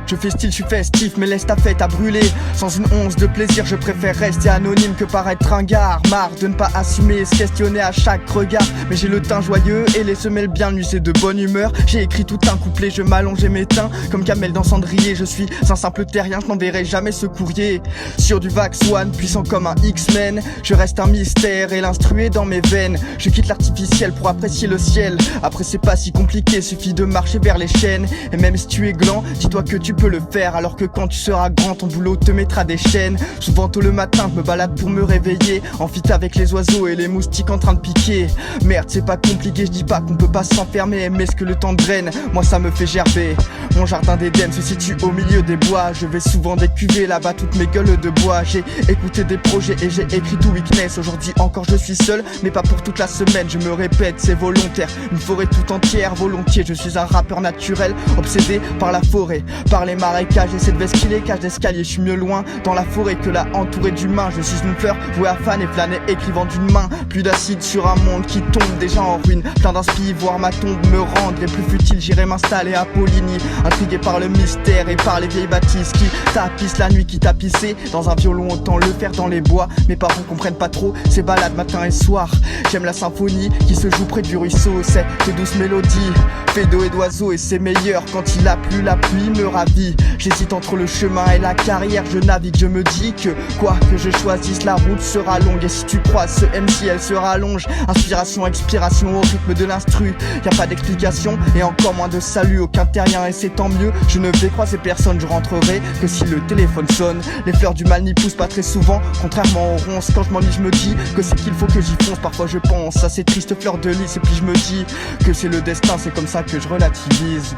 Je fais style, je suis festif, mais laisse ta fête à brûler. Sans une once de plaisir, je préfère rester anonyme que paraître ringard. Marre de ne pas assumer, se questionner à chaque regard. Mais j'ai le teint joyeux et les semelles bien nuisées de bonne humeur. J'ai écrit tout un couplet, je m'allongeais mes teints comme Kamel dans Cendrier. Je suis un simple terrien, je n'enverrai jamais ce courrier. Sur du Vax One, puissant comme un X-Men. Je reste un mystère et l'instrué dans mes veines. Je quitte l'artificiel pour apprécier le ciel. Après c'est pas si compliqué, suffit de marcher vers les chaînes. Et même si tu es gland, dis-toi que tu peux le faire. Alors que quand tu seras grand, ton boulot te mettra des chaînes. Souvent tôt le matin, je me balade pour me réveiller, en fit avec les oiseaux et les moustiques en train de piquer. Merde, c'est pas compliqué, je dis pas qu'on peut pas s'enfermer, mais ce que le temps draine, moi ça me fait gerber. Mon jardin d'Éden se situe au milieu des bois. Je vais souvent décuver là-bas toutes mes gueules de bois. J'ai écouté des projets et j'ai écrit tout Weakness. Aujourd'hui encore je suis seul, mais pas pour toute la semaine. Je me répète, c'est volontaire, une forêt tout entière, volontiers. Je suis un rappeur naturel, obsédé par la forêt, par les marécages et cette veste qui les cache d'escalier. Je suis mieux loin dans la forêt que là entouré d'humains. Je suis une fleur vouée à fan et flâner, écrivant d'une main. Plus d'acide sur un monde qui tombe déjà en ruine. Plein d'inspi, voir ma tombe me rendrait plus futile. J'irai m'installer à Poligny, intrigué par le mystère et par les vieilles bâtisses qui tapissent la nuit, qui tapissaient dans un violon, autant le faire dans les bois. Mes parents comprennent pas trop ces balades matin et soir. J'aime la symphonie qui se joue près du ruisseau. C'est de douces mélodies, fait d'eau et d'oiseaux. Et c'est meilleur quand il a plu, la pluie me ravit. J'hésite entre le chemin et la carrière, je navigue, je me dis que quoi que je choisisse, la route sera longue. Et si tu croises ce MC, elle se rallonge. Inspiration, expiration au rythme de l'instru. Y a pas d'explication et encore moins de salut. Aucun terrien et c'est tant mieux. Je ne vais croiser personne, je rentrerai que si le téléphone sonne. Les fleurs du mal n'y poussent pas très souvent, contrairement aux ronces. Quand je m'ennuie, je me dis que c'est qu'il faut que j'y fonce. Parfois je pense à ces tristes fleurs de lys et puis je me dis que c'est le destin, c'est comme ça que je relativise.